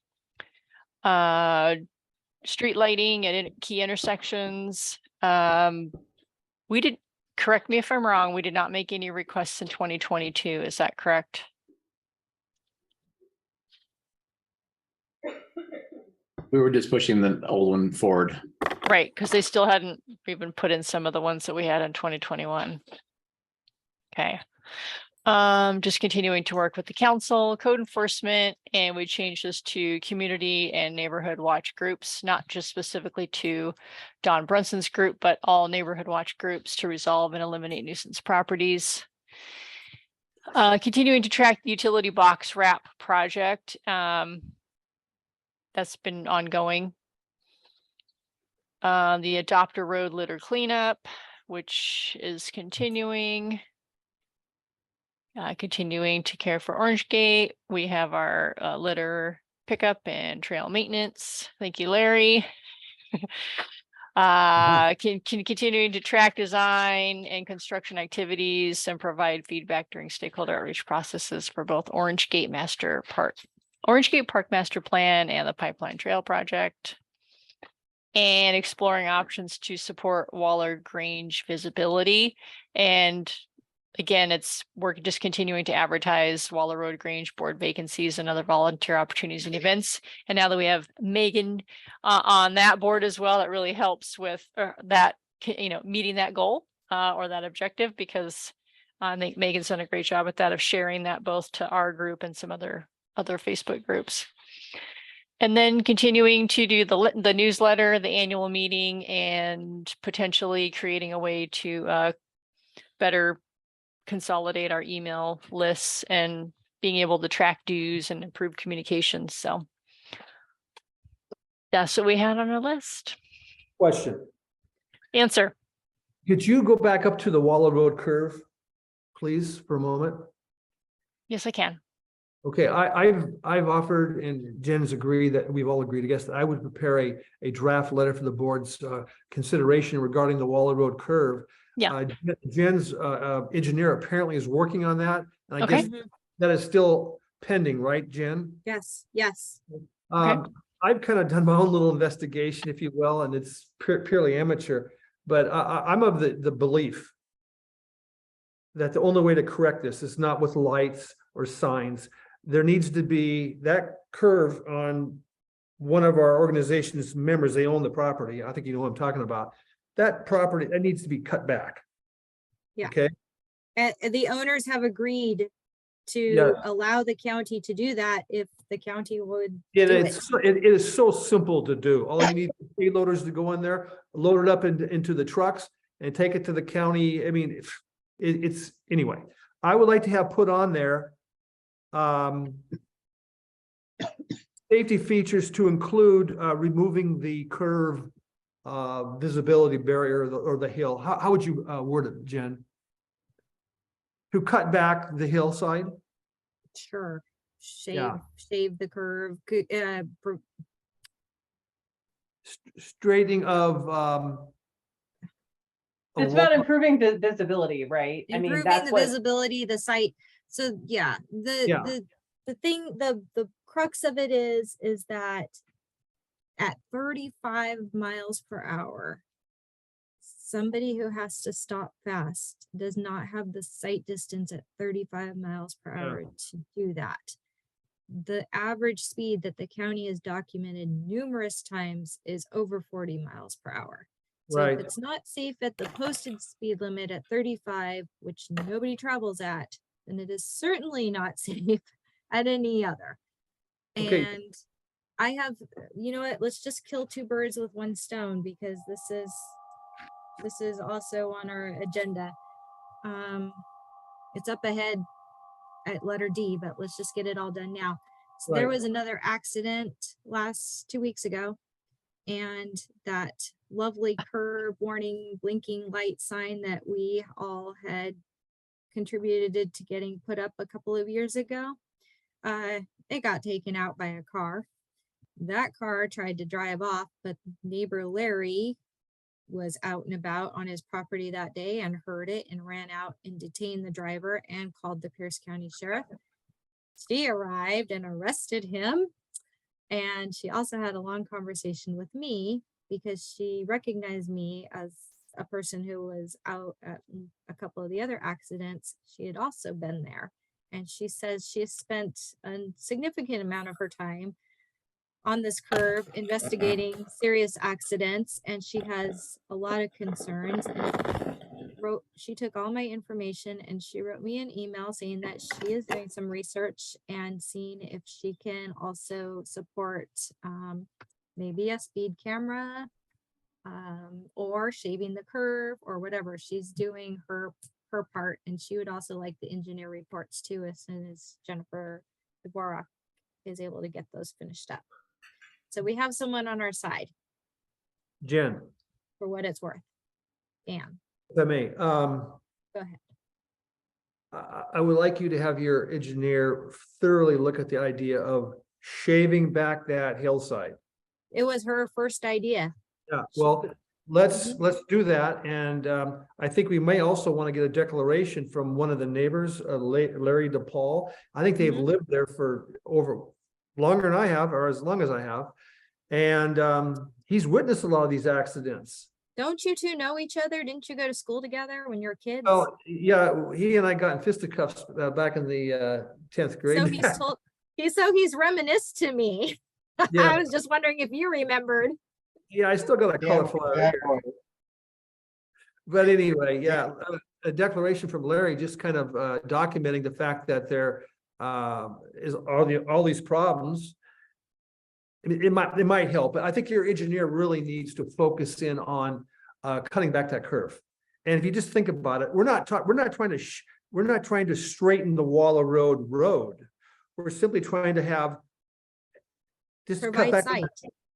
Street lighting at key intersections. We did, correct me if I'm wrong, we did not make any requests in 2022. Is that correct? We were just pushing the old one forward. Right, because they still hadn't even put in some of the ones that we had in 2021. Okay. Just continuing to work with the council, code enforcement, and we changed this to community and neighborhood watch groups, not just specifically to Don Brunson's group, but all neighborhood watch groups to resolve and eliminate nuisance properties. Continuing to track the utility box wrap project. That's been ongoing. The adopter road litter cleanup, which is continuing. Continuing to care for Orange Gate. We have our litter pickup and trail maintenance. Thank you, Larry. Continuing to track design and construction activities and provide feedback during stakeholder outreach processes for both Orange Gate Park Master Plan and the Pipeline Trail Project. And exploring options to support Waller Grange visibility. And again, we're just continuing to advertise Waller Road Grange board vacancies and other volunteer opportunities and events. And now that we have Megan on that board as well, that really helps with that, meeting that goal or that objective, because I think Megan's done a great job with that, of sharing that both to our group and some other Facebook groups. And then continuing to do the newsletter, the annual meeting, and potentially creating a way to better consolidate our email lists and being able to track dues and improve communications. So that's what we had on our list. Question. Answer. Could you go back up to the Waller Road curve, please, for a moment? Yes, I can. Okay, I've offered, and Jen's agreed, that we've all agreed, I guess, that I would prepare a draft letter for the board's consideration regarding the Waller Road curve. Yeah. Jen's engineer apparently is working on that, and I Okay. guess that is still pending, right, Jen? Yes, yes. I've kind of done my own little investigation, if you will, and it's purely amateur, but I'm of the belief that the only way to correct this is not with lights or signs. There needs to be that curve on one of our organization's members. They own the property. I think you know what I'm talking about. That property, that needs to be cut back. Yeah. Okay. And the owners have agreed to Yeah. allow the county to do that if the county would It do it. is so simple to do. All you need is payloaders to go in there, load it up into the trucks and take it to the county. I mean, it's anyway, I would like to have put on there safety features to include removing the curve visibility barrier or the hill. How would you word it, Jen? To cut back the hillside? Sure. Shave, Yeah. shave the curve, Straightening of It's about improving the visibility, right? I mean, improving that's the what, visibility, the site. So yeah, the thing, the crux of it is that at 35 miles per hour, somebody who has to stop fast does not have the sight distance at 35 miles per hour to do that. The average speed that the county has documented numerous times is over 40 miles per hour. So Right. if it's not safe at the posted speed limit at 35, which nobody travels at, then it is certainly not safe at any other. Okay. And I have, you know what, let's just kill two birds with one stone, because this is also on our agenda. It's up ahead at letter D, but let's just get it all done now. So there Right. was another accident 2 weeks ago, and that lovely curb warning blinking light sign that we all had contributed to getting put up a couple of years ago, it got taken out by a car. That car tried to drive off, but neighbor Larry was out and about on his property that day and heard it and ran out and detained the driver and called the Pierce County Sheriff. She arrived and arrested him. And she also had a long conversation with me because she recognized me as a person who was out at a couple of the other accidents. She had also been there. And she says she has spent a significant amount of her time on this curve investigating serious accidents, and she has a lot of concerns. And she took all my information and she wrote me an email saying that she is doing some research and seeing if she can also support maybe a speed camera or shaving the curve or whatever. She's doing her part, and she would also like the engineer reports too, as soon as Jennifer Dvorak is able to get those finished up. So we have someone on our side Jen, for what it's worth. Dan, if I may, go ahead. I would like you to have your engineer thoroughly look at the idea of shaving back that hillside. It was her first idea. Yeah, well, let's do that. And I think we may also want to get a declaration from one of the neighbors, Larry DePaul. I think they've lived there for longer than I have, or as long as I have. And he's witnessed a lot of these accidents. Don't you two know each other? Didn't you go to school together when you were kids? Oh, yeah, he and I got in fisticuffs back in the 10th grade. So he's reminisced to me. Yeah. I was just wondering if you remembered. Yeah, I still got a colorful hair. But anyway, yeah, a declaration from Larry just kind of documenting the fact that there is all these problems. I mean, it might help, but I think your engineer really needs to focus in on cutting back that curve. And if you just think about it, we're not trying to straighten the Waller Road. We're simply trying to have just cut Provide back. sight.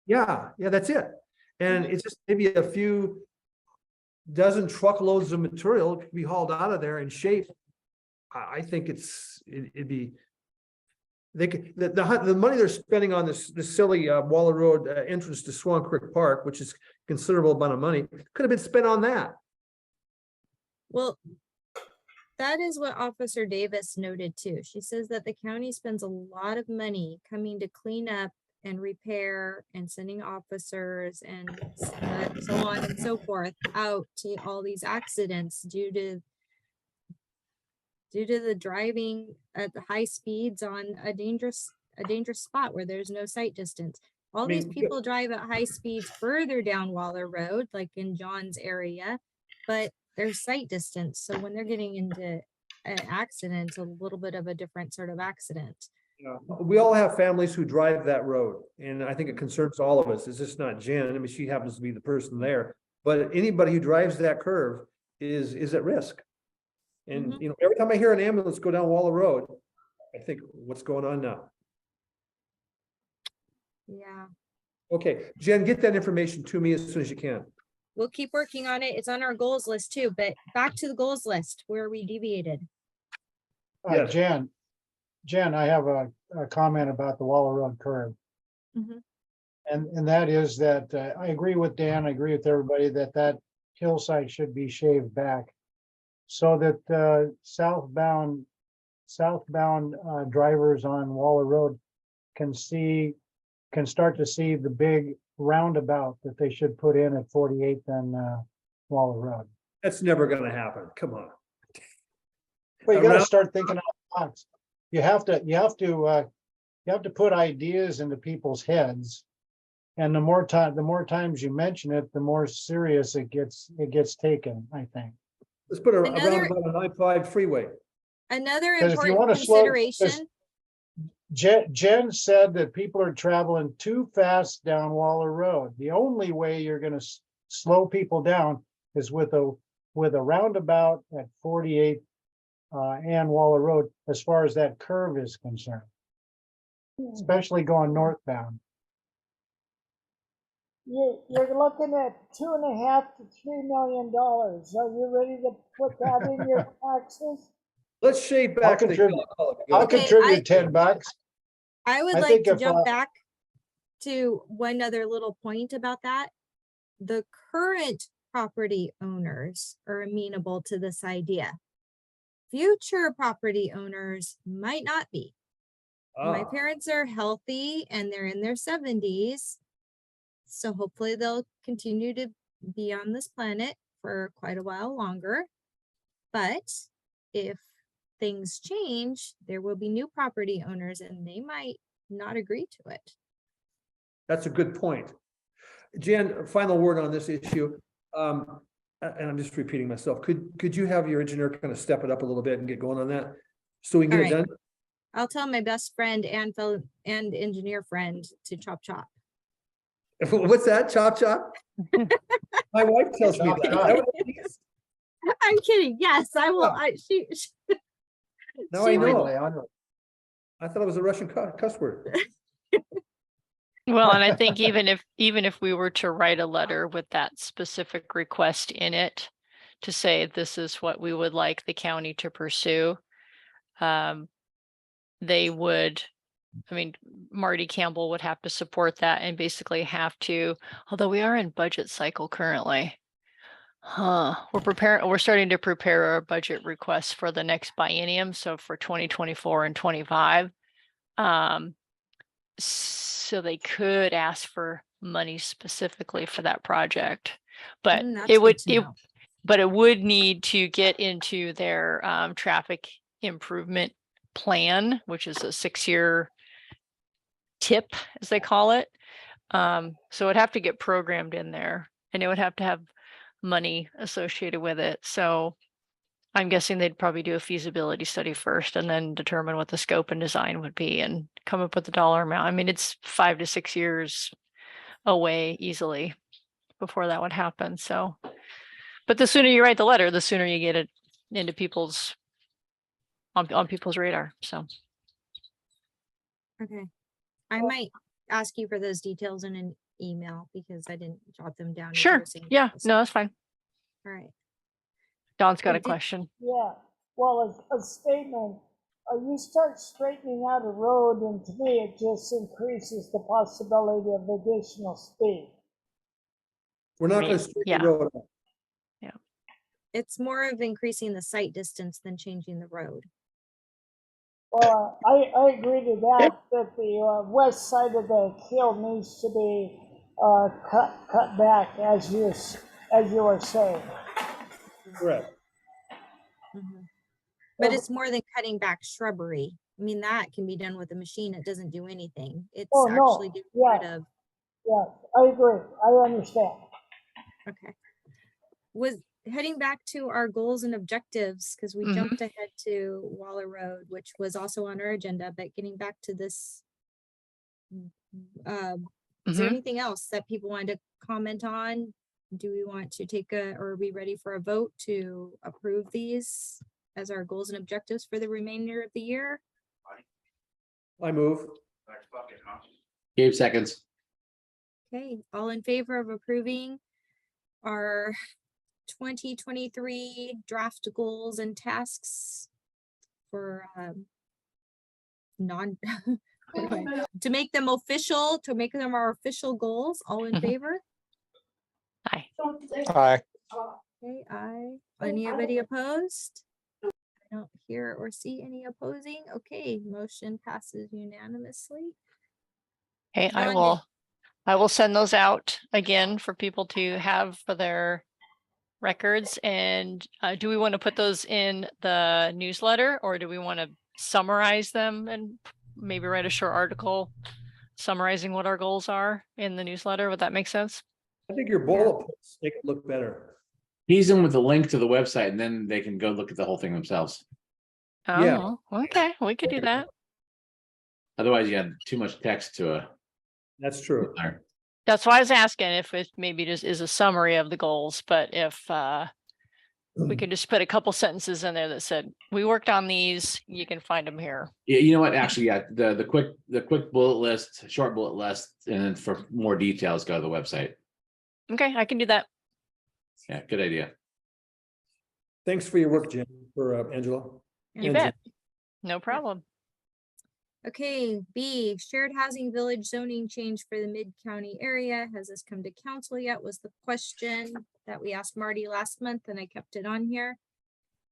Yeah, that's it. And it's just maybe a few dozen truckloads of material could be hauled out of there and shaped. I think it'd be. The money they're spending on this silly Waller Road entrance to Swan Creek Park, which is considerable amount of money, could have been spent on that. Well, that is what Officer Davis noted too. She says that the county spends a lot of money coming to clean up and repair and sending officers and so on and so forth out to all these accidents due to the driving at the high speeds on a dangerous spot where there's no sight distance. All these people drive at high speeds further down Waller Road, like in John's area, but there's sight distance. So when they're getting into an accident, it's a little bit of a different sort of accident. We all have families who drive that road, and I think it concerns all of us. It's just not Jen. I mean, she happens to be the person there, but anybody who drives that curve is at risk. And you know, every time I hear an ambulance go down Waller Road, I think, what's going on now? Yeah. Okay, Jen, get that information to me as soon as you can. We'll keep working on it. It's on our goals list too, but back to the goals list where we deviated. Yes. Jen, I have a comment about the Waller Road curve. Mhm. And that is that I agree with Dan, I agree with everybody that hillside should be shaved back so that southbound drivers on Waller Road can start to see the big roundabout that they should put in at 48th and Waller Road. That's never going to happen. Come on. Well, you got to start thinking out of the box. You have to put ideas into people's heads, and the more times you mention it, the more serious it gets taken, I think. Let's put a Another- roundabout on I-5 freeway. Another 'Cause if you important wanna slow- 'cause- consideration. Jen said that people are traveling too fast down Waller Road. The only way you're gonna slow people down is with a roundabout at 48th and Waller Road, as far as that curve is concerned, especially going northbound. You're looking at $2.5 to $3 million. Are you ready to put that in your taxes? Let's shave back the contribute. hill. I'll Okay, contribute $10. I would I like think to if, jump back to one other little point about that. The current property owners are amenable to this idea. Future property owners might not be. My Ah, parents are healthy and they're in their 70s. So hopefully they'll continue to be on this planet for quite a while longer. But if things change, there will be new property owners and they might not agree to it. that's a good point. Jen, final word on this issue. And I'm just repeating myself. Could you have your engineer kind of step it up a little bit and get going on that? So we can get it All done? I'll tell my best friend and engineer friend to chop. What's that? Chop chop? My wife tells me Chop, that. chop. Is that what it means? I'm kidding. Yes, I will. Now she I would- know. I thought it was a Russian cuss word. Well, and I think even if we were to write a letter with that specific request in it to say this is what we would like the county to pursue, they would, I mean, Marty Campbell would have to support that and basically have to, although we are in budget cycle currently. We're starting to prepare our budget requests for the next biennium, so for 2024 and 25. So they could ask for money specifically for that project, but that's it good would, to know. but it would need to get into their traffic improvement plan, which is a 6-year tip, as they call it. So it'd have to get programmed in there and it would have to have money associated with it. So I'm guessing they'd probably do a feasibility study first and then determine what the scope and design would be and come up with the dollar amount. I mean, it's 5 to 6 years away easily before that would happen. So, but the sooner you write the letter, the sooner you get it into people's on people's radar. So Okay. I might ask you for those details in an email because I didn't jot them down. as you sure. were saying Yeah, this. no, that's fine. All right. Don's got a Did- question. Yeah, well, a statement, you start straightening out a road, and to me, it just increases the possibility of additional speed. We're not Me- going to straighten yeah. the road out. Yeah. It's more of increasing the sight distance than changing the road. Well, I agree to that, that the west side of the hill needs to be cut back as you were saying. Correct. But it's more than cutting back shrubbery. I mean, that can be done with a machine. It doesn't do anything. It's Oh, no. actually getting Yeah. rid of. Yeah, I agree. I understand. Okay. Was heading back to our goals and objectives, because we jumped ahead to Waller Road, which was also on our agenda, but getting back to this. Is there anything else that people wanted to comment on? Do we want to or are we ready for a vote to approve these as our goals and objectives for the remainder of the year? I move. Gabe seconds. Okay, all in favor of approving our 2023 draft goals and tasks for to make them official, to make them our official goals? All in favor? Aye. Aye. Okay, aye. Anybody opposed? I don't hear or see any opposing. Okay, motion passes unanimously. Okay, John, I will send those out again for people to have for their records. And do we want to put those in the newsletter, or do we want to summarize them and maybe write a short article summarizing what our goals are in the newsletter? Would that make sense? I think your bullet points make it look better. Tease them with a link to the website, and then they can go look at the whole thing themselves. Yeah. Oh, okay, we could do that. Otherwise, you had too much text to a. That's true. That's why I was asking if it maybe just is a summary of the goals, but if we could just put a couple sentences in there that said, we worked on these, you can find them here. Yeah, you know what? Actually, yeah, the quick bullet list, short bullet list, and then for more details, go to the website. Okay, I can do that. Yeah, good idea. Thanks for your work, Jim, for Angela. You And bet. No problem. Okay, B, shared housing village zoning change for the mid-county area. Has this come to council yet? Was the question that we asked Marty last month, and I kept it on here.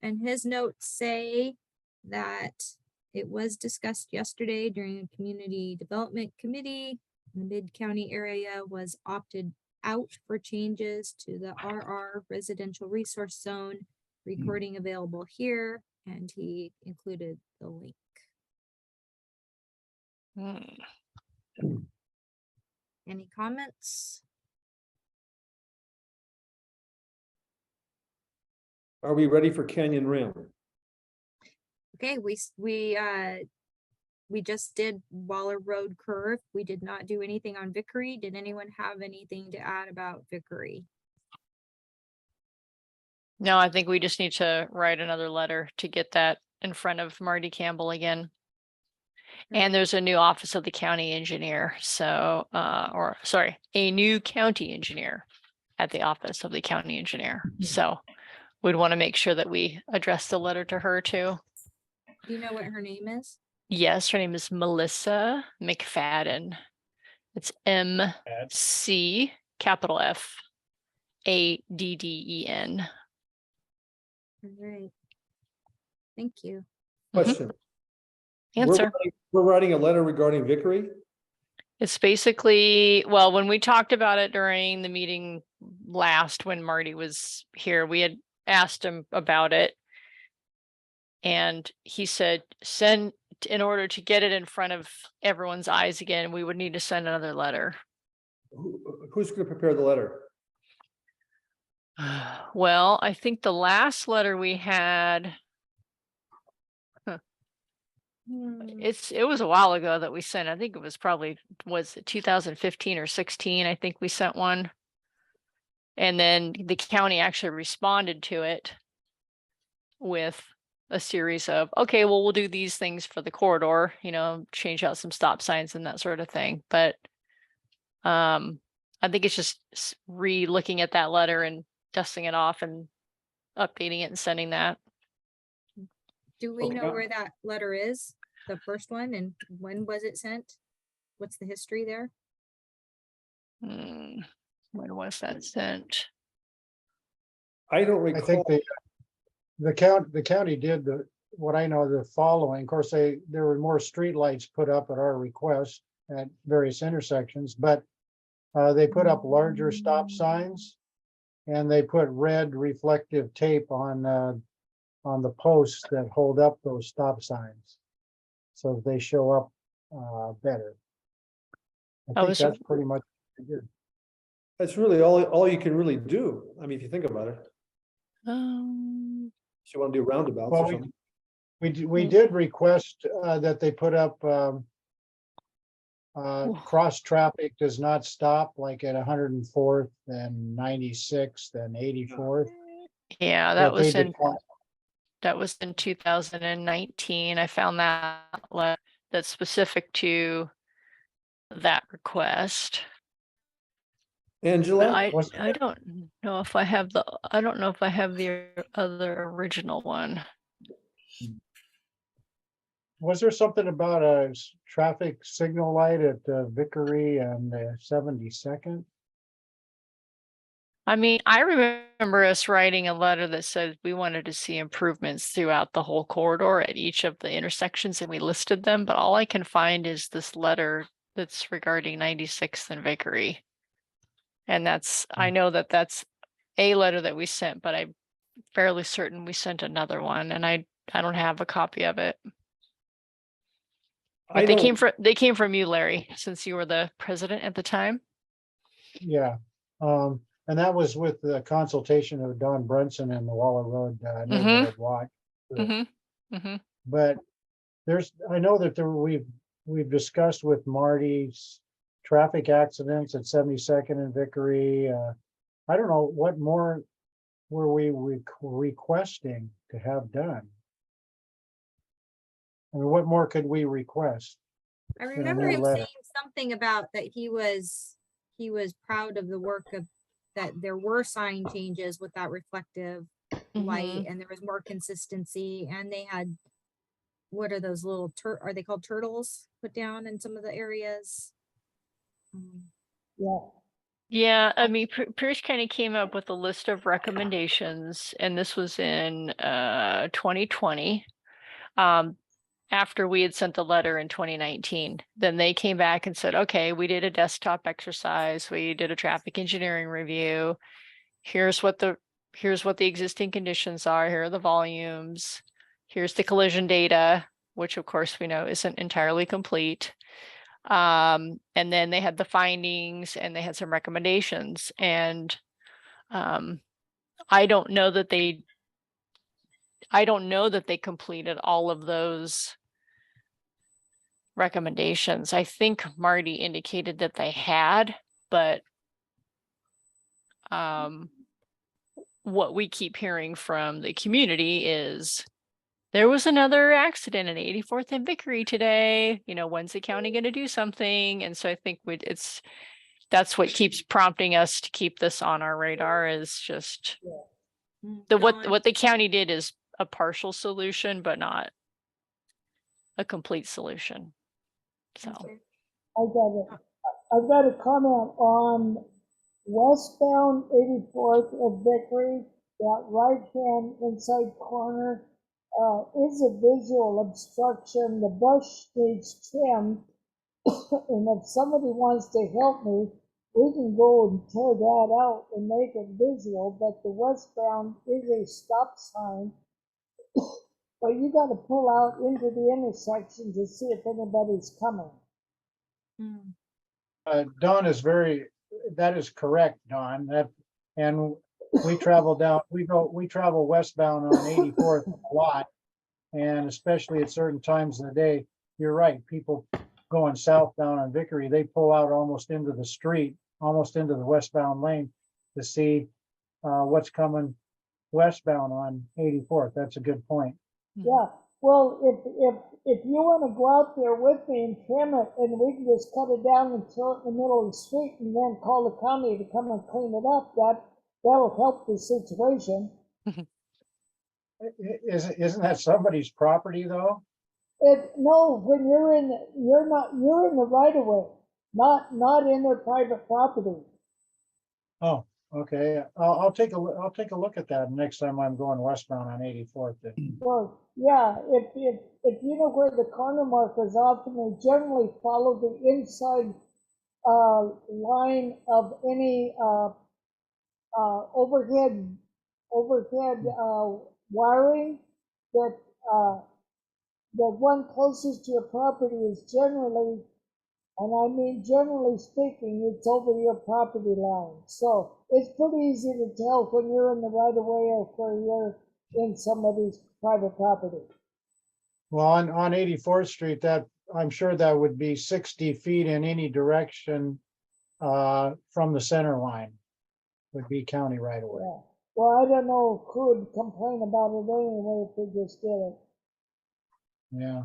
And his notes say that it was discussed yesterday during a community development committee. The mid-county area was opted out for changes to the RR residential resource zone. Recording available here, and he included the link. Any comments? are we ready for Canyon Rim? Okay, we just did Waller Road curve. We did not do anything on Vickery. Did anyone have anything to add about Vickery? No, I think we just need to write another letter to get that in front of Marty Campbell again. And there's a new office of the county engineer. So, a new county engineer at the office of the county engineer. So we'd want to make sure that we address the letter to her too. Do you know what her name is? Yes, her name is Melissa McFadden. It's MC capital F ADDEN. All right. Thank you. Question. Answer. We're writing a letter regarding Vickery. It's basically, well, when we talked about it during the meeting last, when Marty was here, we had asked him about it. And he said, in order to get it in front of everyone's eyes again, we would need to send another letter. Who's going to prepare the letter? Well, I think the last letter we had, it was a while ago that we sent. I think it was probably 2015 or 16. I think we sent one. And then the county actually responded to it with a series of, okay, well, we'll do these things for the corridor, change out some stop signs and that sort of thing. But I think it's just re-looking at that letter and dusting it off and updating it and sending that. Do we know where that letter is? The first one, and when was it sent? What's the history there? When was that sent? I don't I think recall. the county did what I know, the following. Of course, there were more streetlights put up at our request at various intersections, but they put up larger stop signs and they put red reflective tape on the posts that hold up those stop signs. So that they show up better. I Oh, think that's pretty much what they did. That's really all you can really do. I mean, if you think about it, so you want to do roundabouts Well, or something. We did request that they put up cross traffic does not stop, like at 104th and 96th and 84th. yeah, That they declined. that was in 2019. I found that's specific to that request. But Angela, I don't know if I have the other original one. Was there something about a traffic signal light at Vickery and 72nd? I mean, I remember us writing a letter that said we wanted to see improvements throughout the whole corridor at each of the intersections, and we listed them, but all I can find is this letter that's regarding 96th and Vickery. And I know that that's a letter that we sent, but I'm fairly certain we sent another one, and I don't have a copy of it. But they came from you, Larry, since you were the president at the time. Yeah. And that was with the consultation of Don Brunson and the Waller Road Neighborhood Watch. But I know that we've discussed with Marty's traffic accidents at 72nd and Vickery. I don't know what more were we requesting to have done. I mean, what more could we request? I remember him saying something about that he was proud of the work of that there were sign changes with that reflective light and there was more consistency, and they had, what are those little are they called turtles put down in some of the areas? Yeah. Yeah, I mean, Pierce kind of came up with a list of recommendations, and this was in 2020. After we had sent the letter in 2019, then they came back and said, okay, we did a desktop exercise, we did a traffic engineering review. Here's what the existing conditions are, here are the volumes, here's the collision data, which of course we know isn't entirely complete. And then they had the findings and they had some recommendations, and I don't know that they completed all of those recommendations. I think Marty indicated that they had, but what we keep hearing from the community is there was another accident in 84th and Vickery today. You know, when's the county going to do something? And so I think that's what keeps prompting us to keep this on our radar, is just what the county did is a partial solution, but not a complete solution. So I got it. I've got a comment on westbound 84th of Vickery, that right-hand inside corner is a visual obstruction. The bush needs trimmed. And if somebody wants to help me, we can go and tear that out and make it visual, but the westbound is a stop sign. But you got to pull out into the intersection to see if anybody's coming. Don that is correct, Don. And we travel westbound on 84th a lot, and especially at certain times of the day. You're right, people going southbound on Vickery, they pull out almost into the street, almost into the westbound lane to see what's coming westbound on 84th. That's a good point. Yeah, well, if you want to go out there with me and trim it, and we can just cut it down and throw it in the middle of the street and then call the county to come and clean it up, that'll help the situation. Isn't that somebody's property though? No, when you're in the right of way, not in their private property. Oh, Okay, I'll take a look at that next time I'm going westbound on 84th. Well, yeah, if you know where the corner markers are, they generally follow the inside line of any overhead wiring that the one closest to your property is generally, and I mean generally speaking, it's over your property line. So it's pretty easy to tell when you're in the right of way or where you're in somebody's private property. Well, on 84th Street, that, I'm sure that would be 60 feet in any direction from the center line would be county right away. Yeah. Well, I don't know who would complain about it anyway if we just did it. Yeah,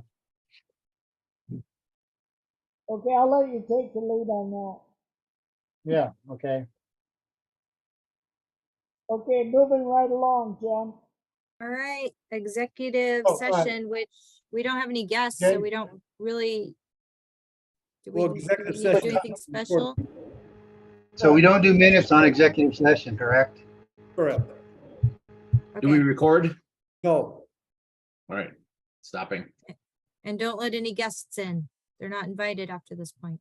Okay, I'll let you take the lead on that. yeah, okay. Okay, moving right along, Jen. All right, executive Oh, session, which we don't have any guests, so Jen? we don't really. Do we Well, need executive to do session. anything special? So we don't do minutes on executive session, correct? Correct. Do we Okay, record? No, All right, stopping. and don't let any guests in. They're not invited after this point.